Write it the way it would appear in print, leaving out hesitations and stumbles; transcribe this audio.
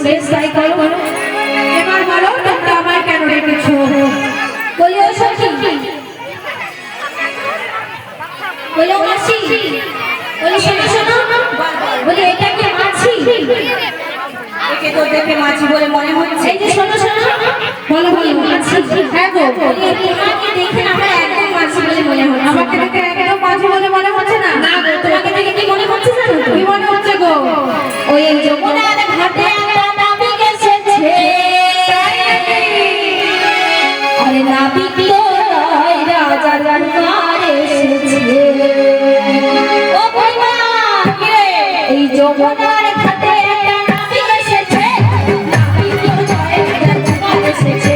বেশ তাই করো। এবার বলো তোমরা আমায় কেন রেখেছো? বলি ও সখী, বলি মাসি, বলি শোনো শোনো, বলি এটা কি মাছি? একে তো দেখে মাছি বলে মনে হচ্ছে। এই যে শোনো শোনো, বলো বলো মাছি। হ্যাঁ গো, বলি তোমাকে দেখে না আমার একদম মাছি বলে মনে হচ্ছে। আমাকে দেখে একদম মাছি বলে মনে হচ্ছে না। না গো, তোমাকে দেখে কি মনে হচ্ছে জানো তো? কি মনে হচ্ছে গো? ওই যমুনার ঘাটে একটা নাবিক এসেছে। আরে নাবিক তো নয়, রাজার দরবার এসেছে। ও ভাইমা, এই যমুনার ঘাটে একটা নাবিক এসেছে। নাবিক তো নয়, রাজার দরবার এসেছে।